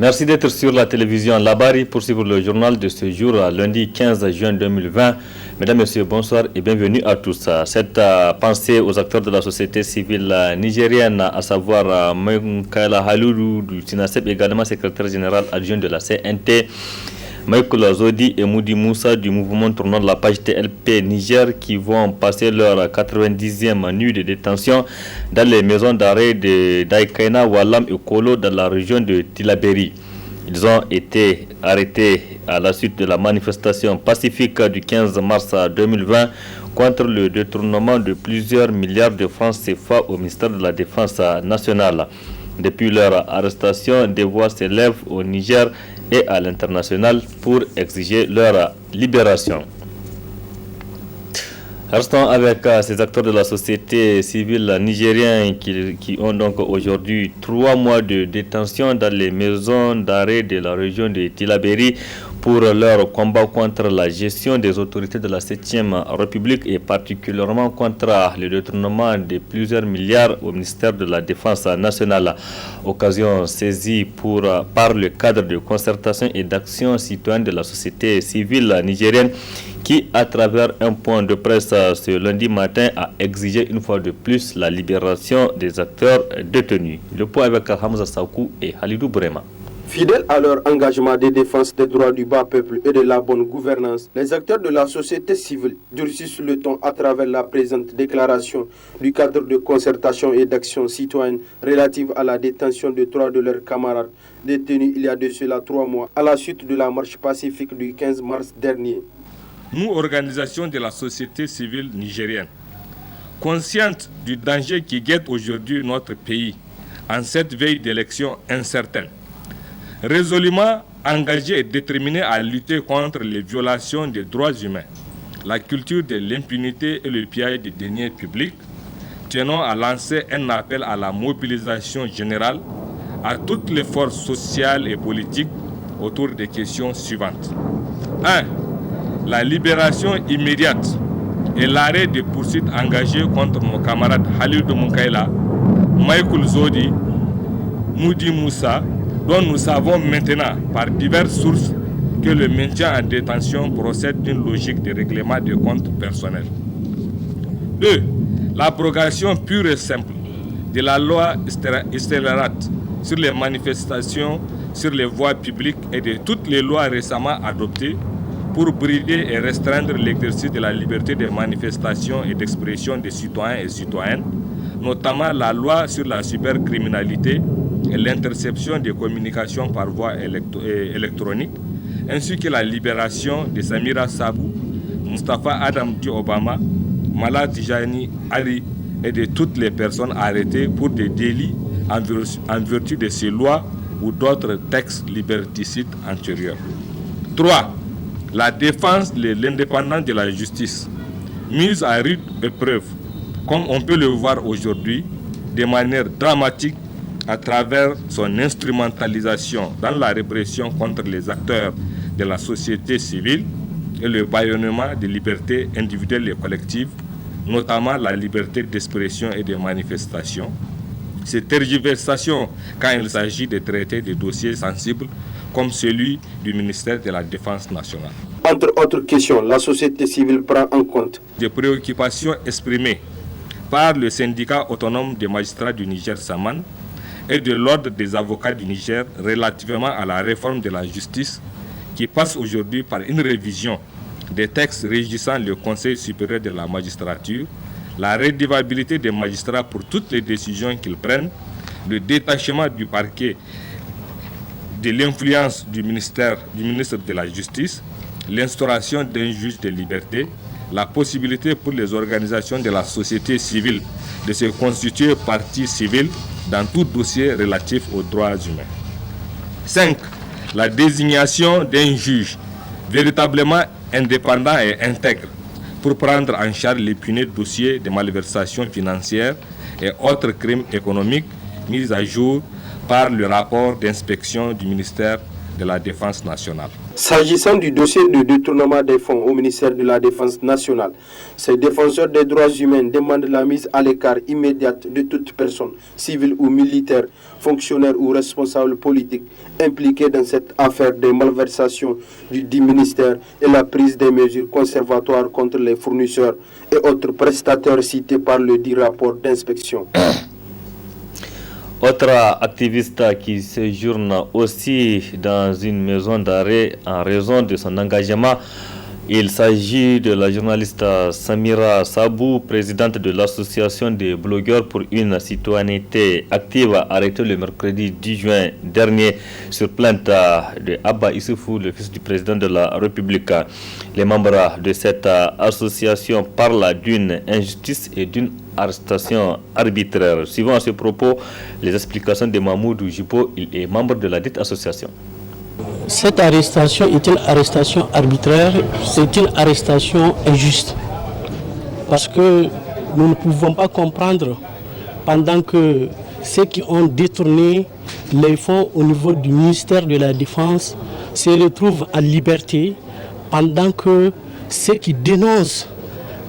Merci d'être sur la télévision Labari pour suivre le journal de ce jour, lundi 15 juin 2020. Mesdames, Messieurs, bonsoir et bienvenue à tous. Cette pensée aux acteurs de la société civile nigérienne, à savoir Moukaila Haloudou du SINASEP, également secrétaire général adjoint de la CNT, Michael Zodi et Moudi Moussa du mouvement tournant de la page TLP Niger qui vont passer leur 90e nuit de détention dans les maisons d'arrêt de Daikaina, Walam et Kolo dans la région de Tilaberi. Ils ont été arrêtés à la suite de la manifestation pacifique du 15 mars 2020 contre le détournement de plusieurs milliards de francs CFA au ministère de la Défense nationale. Depuis leur arrestation, des voix s'élèvent au Niger et à l'international pour exiger leur libération. Restons avec ces acteurs de la société civile nigérienne qui ont donc aujourd'hui 3 mois de détention dans les maisons d'arrêt de la région de Tilaberi pour leur combat contre la gestion des autorités de la 7e République et particulièrement contre le détournement de plusieurs milliards au ministère de la Défense nationale. Occasion saisie par le cadre de concertation et d'action citoyenne de la société civile nigérienne qui, à travers un point de presse ce lundi matin, a exigé une fois de plus la libération des acteurs détenus. Le point avec Hamza Sakou et Halidou Brema. Fidèles à leur engagement de défense des droits du bas peuple et de la bonne gouvernance, les acteurs de la société civile durcissent le ton à travers la présente déclaration du cadre de concertation et d'action citoyenne relative à la détention de 3 de leurs camarades détenus il y a de cela 3 mois à la suite de la marche pacifique du 15 mars dernier. Nous, organisations de la société civile nigérienne, conscientes du danger qui guette aujourd'hui notre pays en cette veille d'élections incertaines, résolument engagés et déterminés à lutter contre les violations des droits humains, la culture de l'impunité et le pillage des deniers publics, tenons à lancer un appel à la mobilisation générale à toutes les forces sociales et politiques autour des questions suivantes. 1. La libération immédiate et l'arrêt des poursuites engagées contre nos camarades Halidou Moukaila, Michael Zodi, Moudi Moussa, dont nous savons maintenant par diverses sources que le maintien en détention procède d'une logique de règlement de comptes personnels. 2. L'abrogation pure et simple de la loi scélérate sur les manifestations sur les voies publiques et de toutes les lois récemment adoptées pour brider et restreindre l'exercice de la liberté de manifestation et d'expression des citoyens et citoyennes, notamment la loi sur la cybercriminalité et l'interception des communications par voie électronique, ainsi que la libération de Samira Sabou, Mustafa Adam Di Obama, Mala Tijani Ali et de toutes les personnes arrêtées pour des délits en vertu de ces lois ou d'autres textes liberticides antérieurs. 3. La défense de l'indépendance de la justice, mise à rude épreuve, comme on peut le voir aujourd'hui, de manière dramatique à travers son instrumentalisation dans la répression contre les acteurs de la société civile et le bâillonnement des libertés individuelles et collectives, notamment la liberté d'expression et de manifestation. Ces tergiversations quand il s'agit de traiter des dossiers sensibles comme celui du ministère de la Défense nationale. Entre autres questions, la société civile prend en compte des préoccupations exprimées par le syndicat autonome des magistrats du Niger Saman et de l'ordre des avocats du Niger relativement à la réforme de la justice qui passe aujourd'hui par une révision des textes régissant le Conseil supérieur de la magistrature, la redevabilité des magistrats pour toutes les décisions qu'ils prennent, le détachement du parquet de l'influence du ministre de la Justice, l'instauration d'un juge de liberté, la possibilité pour les organisations de la société civile de se constituer partie civile dans tout dossier relatif aux droits humains. 5. La désignation d'un juge véritablement indépendant et intègre pour prendre en charge les punais dossiers de malversations financières et autres crimes économiques mis à jour par le rapport d'inspection du ministère de la Défense nationale. S'agissant du dossier de détournement des fonds au ministère de la Défense nationale, ces défenseurs des droits humains demandent la mise à l'écart immédiate de toute personne, civile ou militaire, fonctionnaire ou responsable politique, impliquée dans cette affaire de malversation du dit ministère et la prise des mesures conservatoires contre les fournisseurs et autres prestataires cités par le dit rapport d'inspection. Autre activiste qui séjourne aussi dans une maison d'arrêt en raison de son engagement, il s'agit de la journaliste Samira Sabou, présidente de l'association des blogueurs pour une citoyenneté active, arrêtée le mercredi 10 juin dernier sur plainte de Abba Issoufou, le fils du président de la République. Les membres de cette association parlent d'une injustice et d'une arrestation arbitraire. Suivant à ce propos, les explications de Mahmoud Jibo, il est membre de la dite association. Cette arrestation est une arrestation arbitraire, c'est une arrestation injuste. Parce que nous ne pouvons pas comprendre, pendant que ceux qui ont détourné les fonds au niveau du ministère de la Défense se retrouvent en liberté, pendant que ceux qui dénoncent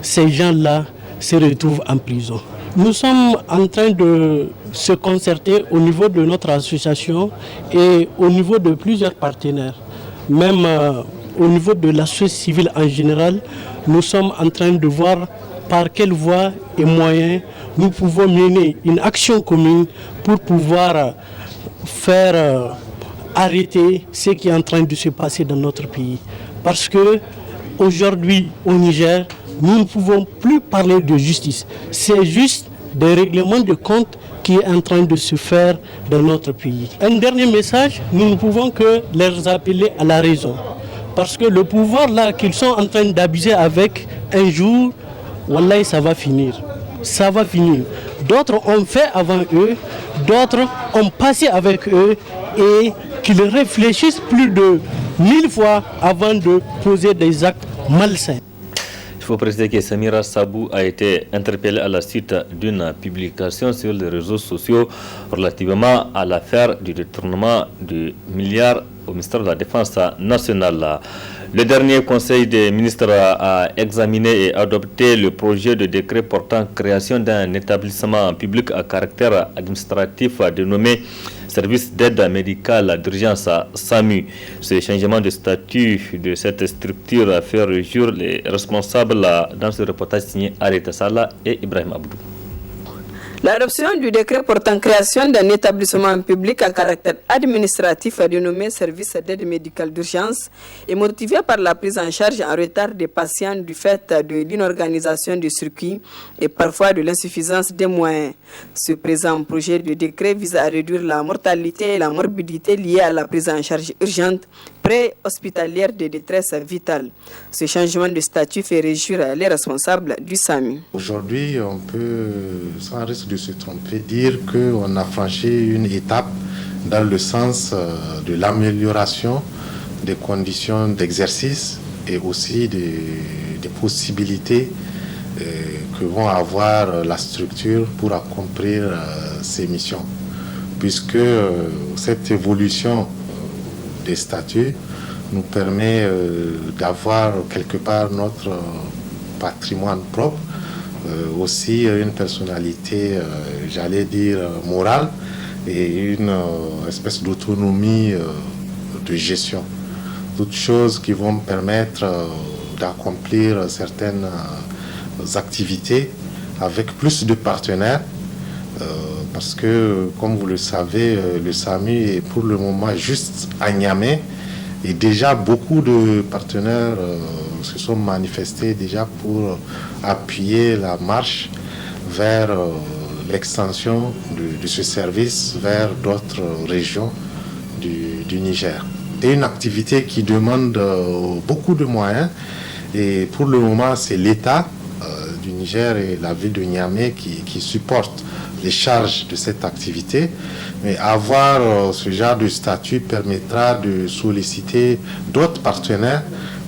ces gens-là se retrouvent en prison. Nous sommes en train de se concerter au niveau de notre association et au niveau de plusieurs partenaires. Même au niveau de la société civile en général, nous sommes en train de voir par quelle voie et moyens nous pouvons mener une action commune pour pouvoir faire arrêter ce qui est en train de se passer dans notre pays. Parce que aujourd'hui au Niger, nous ne pouvons plus parler de justice. C'est juste des règlements de compte qui est en train de se faire dans notre pays. Un dernier message, nous ne pouvons que les appeler à la raison. Parce que le pouvoir là qu'ils sont en train d'abuser avec, un jour, wallahi, ça va finir. Ça va finir. D'autres ont fait avant eux, d'autres ont passé avec eux et qu'ils réfléchissent plus de 1000 fois avant de poser des actes malsains. Il faut préciser que Samira Sabou a été interpellée à la suite d'une publication sur les réseaux sociaux relativement à l'affaire du détournement de milliards au ministère de la Défense nationale. Le dernier conseil des ministres a examiné et adopté le projet de décret portant création d'un établissement public à caractère administratif dénommé Service d'aide médicale d'urgence à SAMU. Ce changement de statut de cette structure a fait réjouir les responsables dans ce reportage signé Areta Sala et Ibrahim Abdou. L'adoption du décret portant création d'un établissement public à caractère administratif dénommé Service d'aide médicale d'urgence est motivée par la prise en charge en retard des patients du fait de l'inorganisation du circuit et parfois de l'insuffisance des moyens. Ce présent projet de décret vise à réduire la mortalité et la morbidité liées à la prise en charge urgente pré-hospitalière de détresse vitale. Ce changement de statut fait réjouir les responsables du SAMU. Aujourd'hui, on peut, sans risque de se tromper, dire qu'on a franchi une étape dans le sens de l'amélioration des conditions d'exercice et aussi des possibilités que vont avoir la structure pour accomplir ses missions. Puisque cette évolution des statuts nous permet d'avoir quelque part notre patrimoine propre, aussi une personnalité, j'allais dire, morale et une espèce d'autonomie de gestion. Toutes choses qui vont permettre d'accomplir certaines activités avec plus de partenaires. Parce que, comme vous le savez, le SAMU est pour le moment juste à Niamey et déjà beaucoup de partenaires se sont manifestés déjà pour appuyer la marche vers l'extension de ce service vers d'autres régions du Niger. C'est une activité qui demande beaucoup de moyens et pour le moment c'est l'État du Niger et la ville de Niamey qui supportent les charges de cette activité, mais avoir ce genre de statut permettra de solliciter d'autres partenaires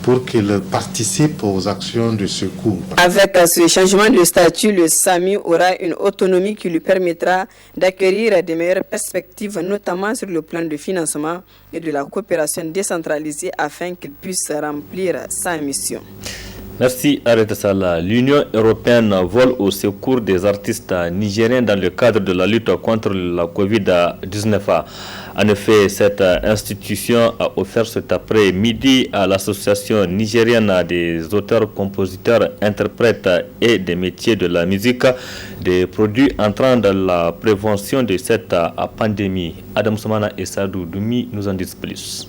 pour qu'ils participent aux actions de secours. Avec ce changement de statut, le SAMU aura une autonomie qui lui permettra d'acquérir de meilleures perspectives, notamment sur le plan de financement et de la coopération décentralisée afin qu'il puisse remplir sa mission. Merci Arrête Salah. L'Union européenne vole au secours des artistes nigériens dans le cadre de la lutte contre la Covid-19. En effet, cette institution a offert cet après-midi à l'association nigérienne des auteurs, compositeurs, interprètes et des métiers de la musique des produits entrant dans la prévention de cette pandémie. Adam Soumana et Sadou Doumi nous en disent plus.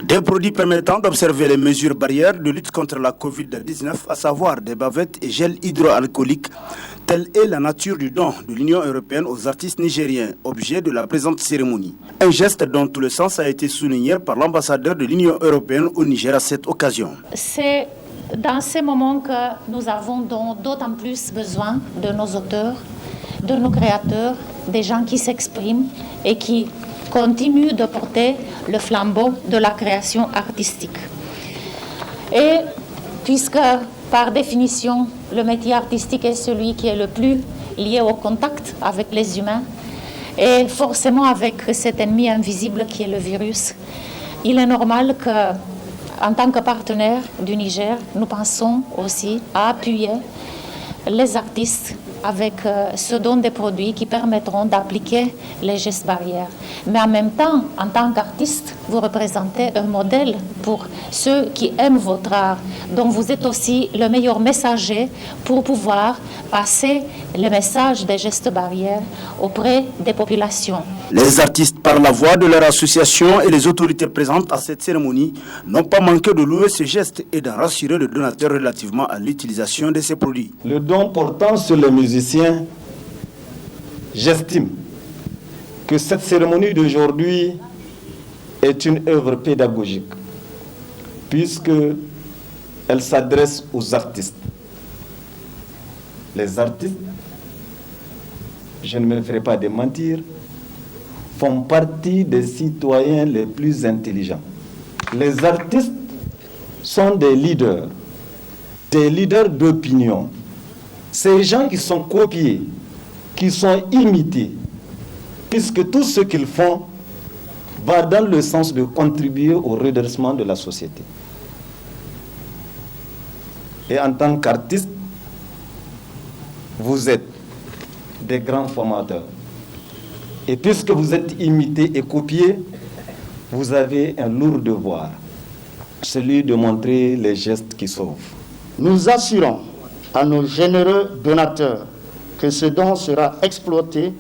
Des produits permettant d'observer les mesures barrières de lutte contre la Covid-19, à savoir des bavettes et gels hydroalcooliques, telle est la nature du don de l'Union européenne aux artistes nigériens, objet de la présente cérémonie. Un geste dont tout le sens a été souligné par l'ambassadeur de l'Union européenne au Niger à cette occasion. C'est dans ces moments que nous avons d'autant plus besoin de nos auteurs, de nos créateurs, des gens qui s'expriment et qui continue de porter le flambeau de la création artistique. Et puisque, par définition, le métier artistique est celui qui est le plus lié au contact avec les humains, et forcément avec cet ennemi invisible qui est le virus, il est normal que, en tant que partenaire du Niger, nous pensons aussi à appuyer les artistes avec ce don des produits qui permettront d'appliquer les gestes barrières. Mais en même temps, en tant qu'artiste, vous représentez un modèle pour ceux qui aiment votre art, dont vous êtes aussi le meilleur messager pour pouvoir passer le message des gestes barrières auprès des populations. Les artistes, par la voix de leur association et les autorités présentes à cette cérémonie, n'ont pas manqué de louer ce geste et d'en rassurer le donateur relativement à l'utilisation de ces produits. Le don portant sur les musiciens, j'estime que cette cérémonie d'aujourd'hui est une œuvre pédagogique, puisqu'elle s'adresse aux artistes. Les artistes, je ne me ferai pas démentir, font partie des citoyens les plus intelligents. Les artistes sont des leaders d'opinion. Ces gens qui sont copiés, qui sont imités, puisque tout ce qu'ils font va dans le sens de contribuer au redressement de la société. Et en tant qu'artiste, vous êtes des grands formateurs. Et puisque vous êtes imités et copiés, vous avez un lourd devoir, celui de montrer les gestes qui sauvent. Nous assurons à nos généreux donateurs que ce don sera exploité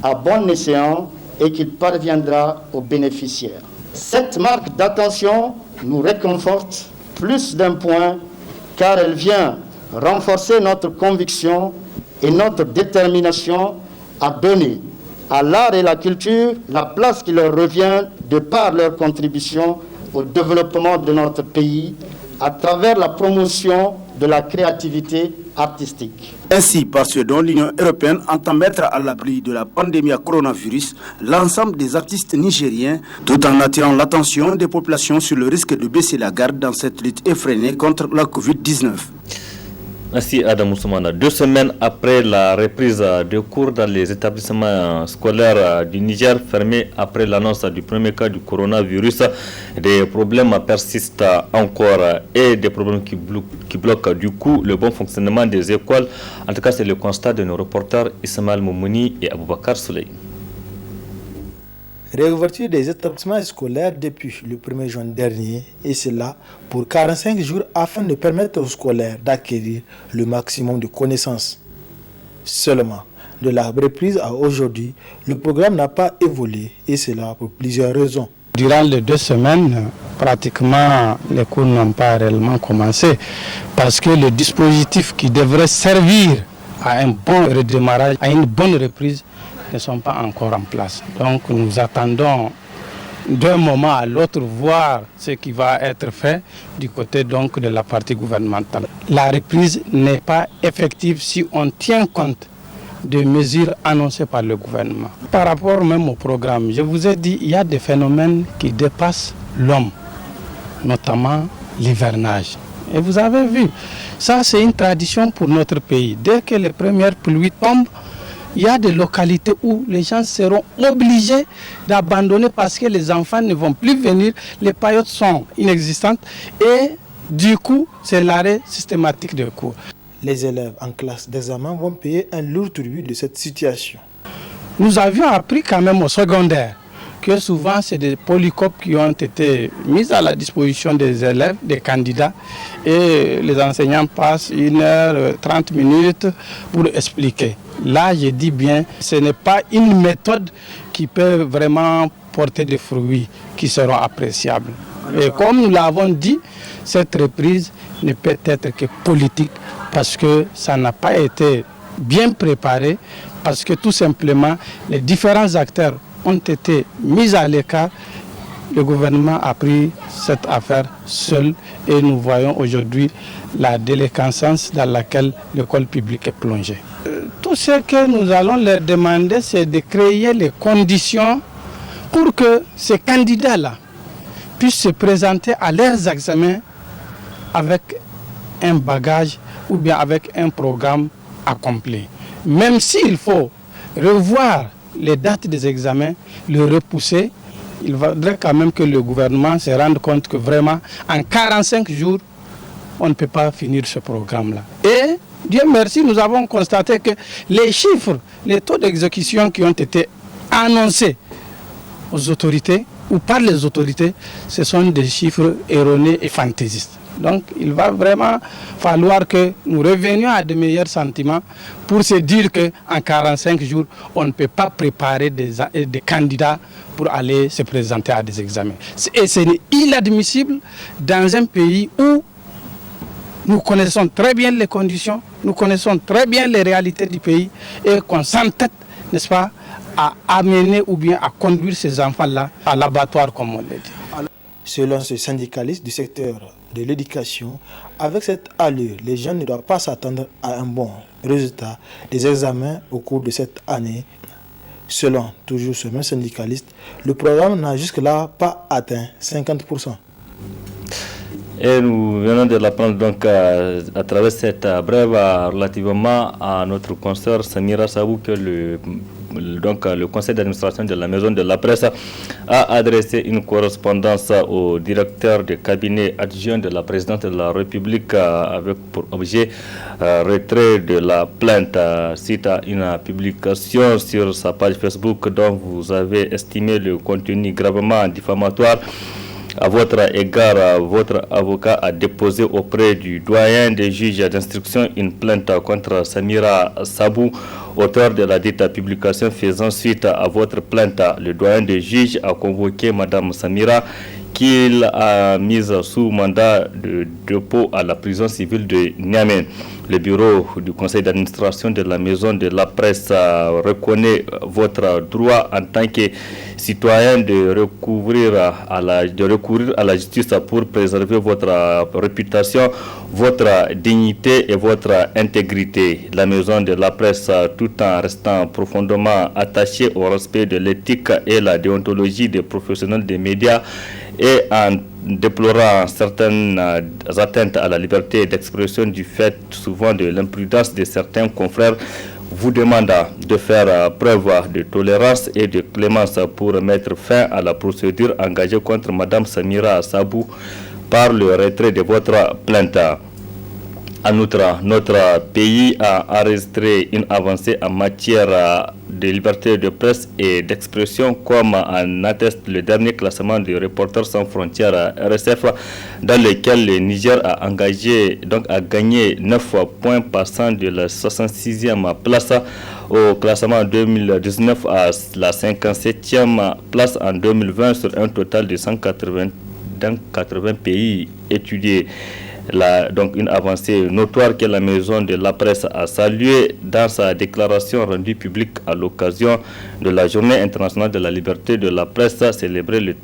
à bon escient et qu'il parviendra aux bénéficiaires. Cette marque d'attention nous réconforte plus d'un point car elle vient renforcer notre conviction et notre détermination à donner à l'art et la culture la place qui leur revient de par leur contribution au développement de notre pays à travers la promotion de la créativité artistique. Ainsi, par ce don, l'Union européenne entend mettre à l'abri de la pandémie à coronavirus l'ensemble des artistes nigériens, tout en attirant l'attention des populations sur le risque de baisser la garde dans cette lutte effrénée contre la Covid-19. Merci Adam Soumana. 2 semaines après la reprise des cours dans les établissements scolaires du Niger fermés après l'annonce du premier cas du coronavirus, des problèmes persistent encore et des problèmes qui bloquent du coup le bon fonctionnement des écoles. En tout cas, c'est le constat de nos reporters Ismaël Moumouni et Aboubakar Souley. Réouverture des établissements scolaires depuis le 1er juin dernier, et cela pour 45 jours afin de permettre aux scolaires d'acquérir le maximum de connaissances. Seulement, de la reprise à aujourd'hui, le programme n'a pas évolué, et cela pour plusieurs raisons. Durant les 2 semaines, pratiquement les cours n'ont pas réellement commencé parce que le dispositif qui devrait servir à un bon redémarrage, à une bonne reprise, ne sont pas encore en place. Donc nous attendons d'un moment à l'autre voir ce qui va être fait du côté donc de la partie gouvernementale. La reprise n'est pas effective si on tient compte des mesures annoncées par le gouvernement. Par rapport même au programme, je vous ai dit, il y a des phénomènes qui dépassent l'homme, notamment l'hivernage. Et vous avez vu, ça c'est une tradition pour notre pays. Dès que les premières pluies tombent, il y a des localités où les gens seront obligés d'abandonner parce que les enfants ne vont plus venir, les paillotes sont inexistantes et du coup, c'est l'arrêt systématique des cours. Les élèves en classe d'examen vont payer un lourd tribut de cette situation. Nous avions appris quand même au secondaire que souvent c'est des polycopes qui ont été mis à la disposition des élèves, des candidats, et les enseignants passent 1h30 minutes pour expliquer. Là, je dis bien, ce n'est pas une méthode qui peut vraiment porter des fruits qui seront appréciables. Et comme nous l'avons dit, cette reprise ne peut être que politique parce que ça n'a pas été bien préparé, parce que tout simplement les différents acteurs ont été mis à l'écart. Le gouvernement a pris cette affaire seul et nous voyons aujourd'hui la délinquance dans laquelle l'école publique est plongée. Tout ce que nous allons leur demander, c'est de créer les conditions pour que ces candidats-là puissent se présenter à leurs examens avec un bagage ou bien avec un programme accompli. Même s'il faut revoir les dates des examens, le repousser, il faudrait quand même que le gouvernement se rende compte que vraiment, en 45 jours, on ne peut pas finir ce programme-là. Et Dieu merci, nous avons constaté que les chiffres, les taux d'exécution qui ont été annoncés aux autorités ou par les autorités, ce sont des chiffres erronés et fantaisistes. Donc il va vraiment falloir que nous revenions à de meilleurs sentiments pour se dire qu'en 45 jours, on ne peut pas préparer des candidats pour aller se présenter à des examens. Et c'est inadmissible dans un pays où nous connaissons très bien les conditions, nous connaissons très bien les réalités du pays et qu'on s'entête, n'est-ce pas, à amener ou bien à conduire ces enfants-là à l'abattoir, comme on l'a dit. Selon ce syndicaliste du secteur de l'éducation, avec cette allure, les jeunes ne doivent pas s'attendre à un bon résultat des examens au cours de cette année. Selon toujours ce même syndicaliste, le programme n'a jusque-là pas atteint 50%. Et nous venons de l'apprendre donc à travers cette brève relativement à notre consoeur Samira Sabou que le conseil d'administration de la maison de la presse a adressé une correspondance au directeur de cabinet adjoint de la présidente de la République avec pour objet retrait de la plainte suite à une publication sur sa page Facebook dont vous avez estimé le contenu gravement diffamatoire. À votre égard, votre avocat a déposé auprès du doyen des juges d'instruction une plainte contre Samira Sabou, auteur de la dite publication. Faisant suite à votre plainte, le doyen des juges a convoqué Mme Samira, qu'il a mise sous mandat de dépôt à la prison civile de Niamey. Le bureau du conseil d'administration de la maison de la presse reconnaît votre droit en tant que citoyen de recourir à la justice pour préserver votre réputation, votre dignité et votre intégrité. La maison de la presse, tout en restant profondément attachée au respect de l'éthique et la déontologie des professionnels des médias et en déplorant certaines atteintes à la liberté d'expression du fait souvent de l'imprudence de certains confrères, vous demande de faire preuve de tolérance et de clémence pour mettre fin à la procédure engagée contre Mme Samira Sabou par le retrait de votre plainte. En outre, notre pays a enregistré une avancée en matière de liberté de presse et d'expression, comme en atteste le dernier classement de Reporters sans frontières RSF, dans lequel le Niger a gagné 9 points, passant de la 66e place au classement 2019 à la 57e place en 2020 sur un total de 180 pays étudiés. Donc une avancée notoire que la maison de la presse a saluée dans sa déclaration rendue publique à l'occasion de la Journée internationale de la liberté de la presse célébrée le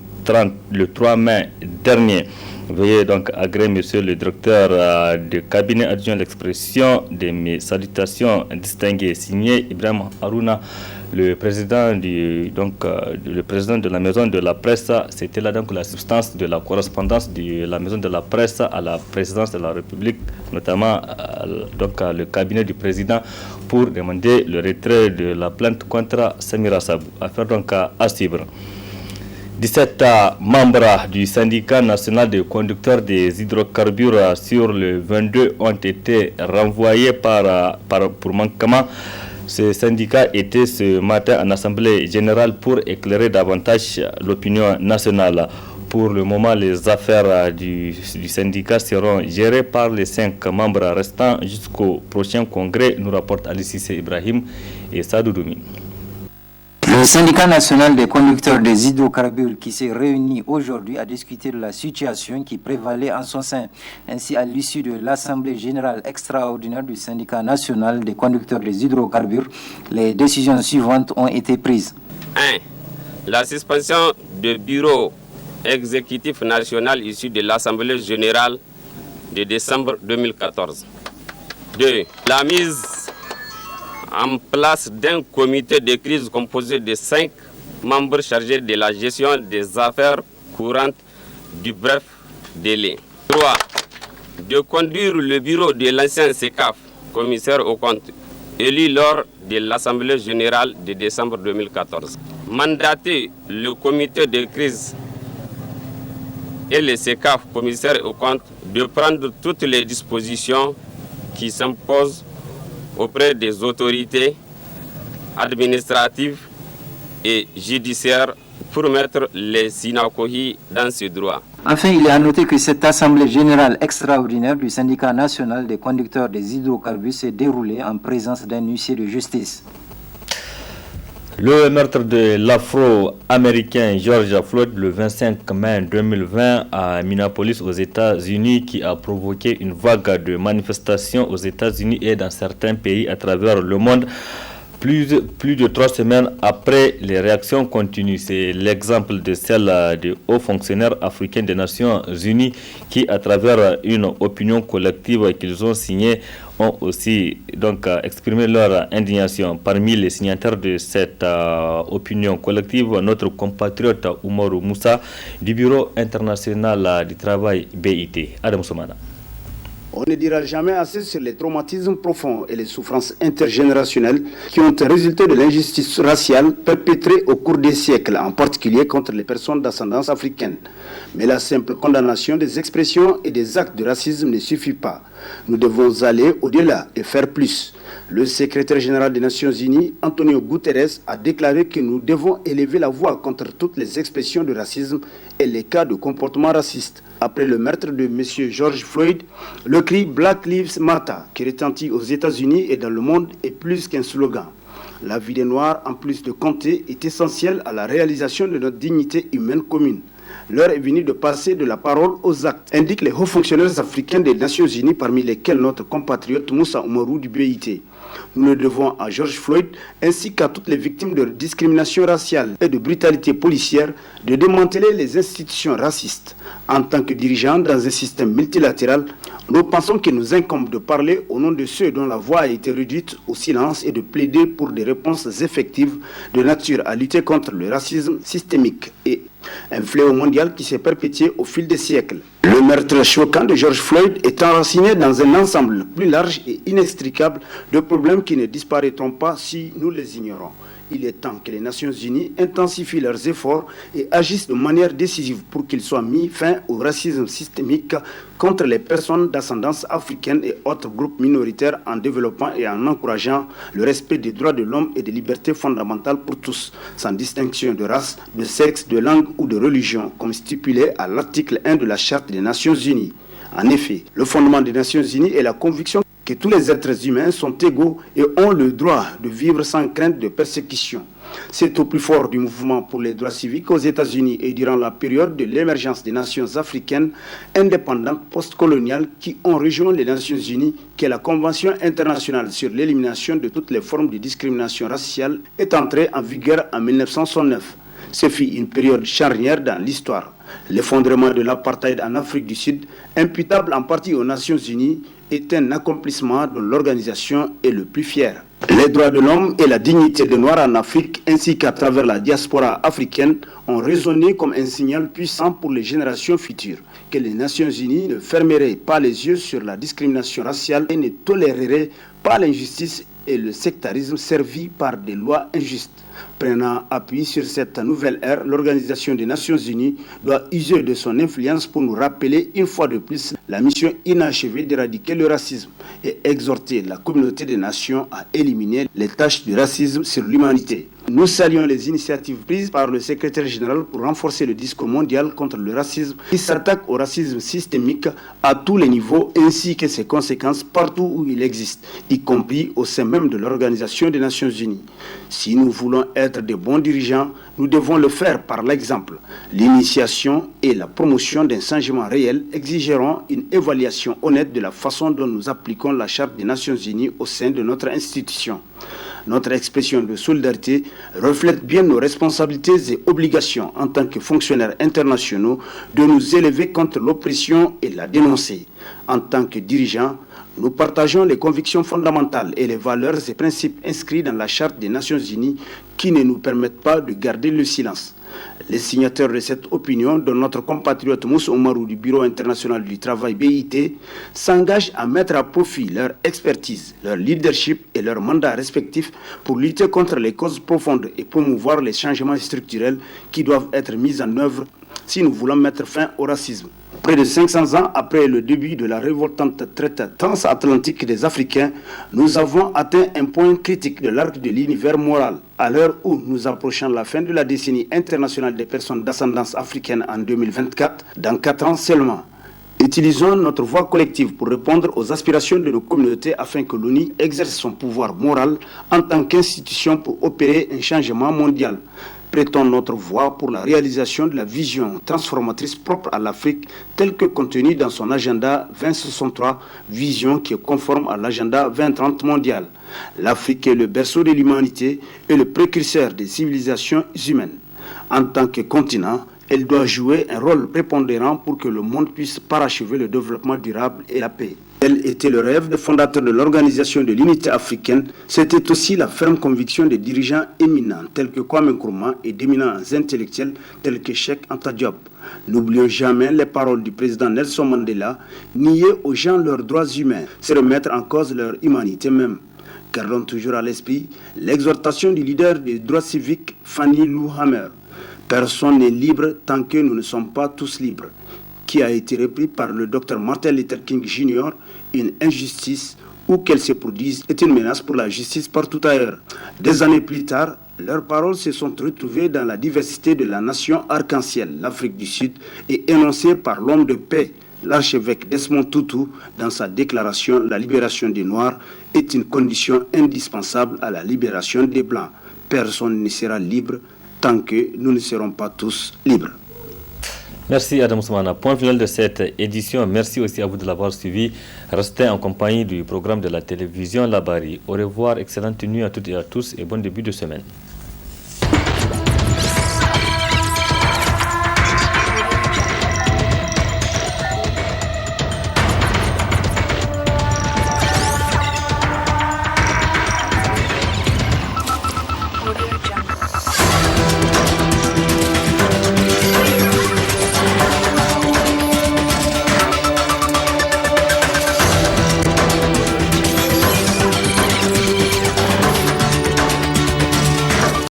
3 mai dernier. Veuillez donc agréer, monsieur le directeur du cabinet adjoint, l'expression de mes salutations distinguées, signé Ibrahim Harouna, le président le président de la maison de la presse. C'était là donc la substance de la correspondance de la maison de la presse à la présidence de la République, notamment le cabinet du président, pour demander le retrait de la plainte contre Samira Sabou. Affaire donc à suivre. 17 membres du syndicat national des conducteurs des hydrocarbures sur le 22 ont été renvoyés pour manquement. Ce syndicat était ce matin en assemblée générale pour éclairer davantage l'opinion nationale. Pour le moment, les affaires du syndicat seront gérées par les 5 membres restants jusqu'au prochain congrès, nous rapporte Ali Sissé Ibrahim et Sadou Doumi. Le syndicat national des conducteurs des hydrocarbures qui s'est réuni aujourd'hui a discuté de la situation qui prévalait en son sein. Ainsi, à l'issue de l'Assemblée générale extraordinaire du syndicat national des conducteurs des hydrocarbures, les décisions suivantes ont été prises. 1. La suspension du bureau exécutif national issu de l'Assemblée générale de décembre 2014. 2. La mise en place d'un comité de crise composé de 5 membres chargés de la gestion des affaires courantes du bref délai. 3. De conduire le bureau de l'ancien SECAF, commissaire aux comptes, élu lors de l'Assemblée générale de décembre 2014. Mandater le comité de crise et le SECAF, commissaire aux comptes, de prendre toutes les dispositions qui s'imposent auprès des autorités administratives et judiciaires pour mettre les Sinakohi dans ce droit. Enfin, il est à noter que cette assemblée générale extraordinaire du syndicat national des conducteurs des hydrocarbures s'est déroulée en présence d'un huissier de justice. Le meurtre de l'Afro-Américain George Floyd le 25 mai 2020 à Minneapolis aux États-Unis, qui a provoqué une vague de manifestations aux États-Unis et dans certains pays à travers le monde. Plus de 3 semaines après, les réactions continuent. C'est l'exemple de celle des hauts fonctionnaires africains des Nations Unies qui, à travers une opinion collective qu'ils ont signée, ont aussi donc exprimé leur indignation. Parmi les signataires de cette opinion collective, notre compatriote Oumarou Moussa du Bureau international du travail BIT. Adam Soumana. On ne dira jamais assez sur les traumatismes profonds et les souffrances intergénérationnelles qui ont résulté de l'injustice raciale perpétrée au cours des siècles, en particulier contre les personnes d'ascendance africaine. Mais la simple condamnation des expressions et des actes de racisme ne suffit pas. Nous devons aller au-delà et faire plus. Le secrétaire général des Nations Unies, Antonio Guterres, a déclaré que nous devons élever la voix contre toutes les expressions de racisme et les cas de comportement raciste. Après le meurtre de M. George Floyd, le cri Black Lives Matter, qui retentit aux États-Unis et dans le monde, est plus qu'un slogan. La vie des Noirs, en plus de compter, est essentielle à la réalisation de notre dignité humaine commune. L'heure est venue de passer de la parole aux actes, indiquent les hauts fonctionnaires africains des Nations Unies, parmi lesquels notre compatriote Moussa Oumarou du BIT. Nous le devons à George Floyd ainsi qu'à toutes les victimes de discrimination raciale et de brutalité policière de démanteler les institutions racistes. En tant que dirigeants dans un système multilatéral, nous pensons qu'il nous incombe de parler au nom de ceux dont la voix a été réduite au silence et de plaider pour des réponses effectives de nature à lutter contre le racisme systémique et un fléau mondial qui s'est perpétué au fil des siècles. Le meurtre choquant de George Floyd est enraciné dans un ensemble plus large et inextricable de problèmes qui ne disparaîtront pas si nous les ignorons. Il est temps que les Nations Unies intensifient leurs efforts et agissent de manière décisive pour qu'il soit mis fin au racisme systémique contre les personnes d'ascendance africaine et autres groupes minoritaires en développant et en encourageant le respect des droits de l'homme et des libertés fondamentales pour tous, sans distinction de race, de sexe, de langue ou de religion, comme stipulé à l'article 1 de la Charte des Nations Unies. En effet, le fondement des Nations Unies est la conviction que tous les êtres humains sont égaux et ont le droit de vivre sans crainte de persécution. C'est au plus fort du mouvement pour les droits civiques aux États-Unis et durant la période de l'émergence des nations africaines indépendantes post-coloniales qui ont rejoint les Nations Unies que la Convention internationale sur l'élimination de toutes les formes de discrimination raciale est entrée en vigueur en 1969. Ce fut une période charnière dans l'histoire. L'effondrement de l'apartheid en Afrique du Sud, imputable en partie aux Nations Unies, est un accomplissement dont l'organisation est le plus fière. Les droits de l'homme et la dignité des Noirs en Afrique, ainsi qu'à travers la diaspora africaine, ont résonné comme un signal puissant pour les générations futures, que les Nations Unies ne fermeraient pas les yeux sur la discrimination raciale et ne toléreraient pas l'injustice et le sectarisme servi par des lois injustes. Prenant appui sur cette nouvelle ère, l'Organisation des Nations Unies doit user de son influence pour nous rappeler une fois de plus la mission inachevée d'éradiquer le racisme et exhorter la communauté des nations à éliminer les taches du racisme sur l'humanité. Nous saluons les initiatives prises par le secrétaire général pour renforcer le discours mondial contre le racisme qui s'attaque au racisme systémique à tous les niveaux ainsi que ses conséquences partout où il existe, y compris au sein même de l'Organisation des Nations Unies. Si nous voulons être de bons dirigeants, nous devons le faire par l'exemple. L'initiation et la promotion d'un changement réel exigeront une évaluation honnête de la façon dont nous appliquons la Charte des Nations Unies au sein de notre institution. Notre expression de solidarité reflète bien nos responsabilités et obligations en tant que fonctionnaires internationaux de nous élever contre l'oppression et la dénoncer. En tant que dirigeants, nous partageons les convictions fondamentales et les valeurs et principes inscrits dans la Charte des Nations Unies qui ne nous permettent pas de garder le silence. Les signataires de cette opinion, dont notre compatriote Moussa Oumarou du Bureau international du travail BIT, s'engagent à mettre à profit leur expertise, leur leadership et leurs mandats respectifs pour lutter contre les causes profondes et promouvoir les changements structurels qui doivent être mis en œuvre si nous voulons mettre fin au racisme. Près de 500 ans après le début de la révoltante traite transatlantique des Africains, nous avons atteint un point critique de l'arc de l'univers moral. À l'heure où nous approchons la fin de la décennie internationale des personnes d'ascendance africaine en 2024, dans 4 ans seulement, utilisons notre voix collective pour répondre aux aspirations de nos communautés afin que l'ONU exerce son pouvoir moral en tant qu'institution pour opérer un changement mondial. Prêtons notre voix pour la réalisation de la vision transformatrice propre à l'Afrique telle que contenue dans son agenda 2063, vision qui est conforme à l'agenda 2030 mondial. L'Afrique est le berceau de l'humanité et le précurseur des civilisations humaines. En tant que continent, elle doit jouer un rôle prépondérant pour que le monde puisse parachever le développement durable et la paix. Tel était le rêve des fondateurs de l'Organisation de l'Unité africaine. C'était aussi la ferme conviction des dirigeants éminents tels que Kwame Nkrumah et d'éminents intellectuels tels que Cheikh Anta Diop. N'oublions jamais les paroles du président Nelson Mandela: nier aux gens leurs droits humains, c'est remettre en cause leur humanité même. Gardons toujours à l'esprit l'exhortation du leader des droits civiques, Fanny Lou Hamer. Personne n'est libre tant que nous ne sommes pas tous libres, qui a été repris par le Dr Martin Luther King Jr. Une injustice où qu'elle se produise est une menace pour la justice partout ailleurs. Des années plus tard, leurs paroles se sont retrouvées dans la diversité de la nation arc-en-ciel, l'Afrique du Sud, et énoncées par l'homme de paix, l'archevêque Desmond Tutu, dans sa déclaration « La libération des Noirs est une condition indispensable à la libération des Blancs. Personne ne sera libre tant que nous ne serons pas tous libres. » Merci Adam Soumana. Point final de cette édition. Merci aussi à vous de l'avoir suivi. Restez en compagnie du programme de la télévision Labari. Au revoir, excellente nuit à toutes et à tous et bon début de semaine.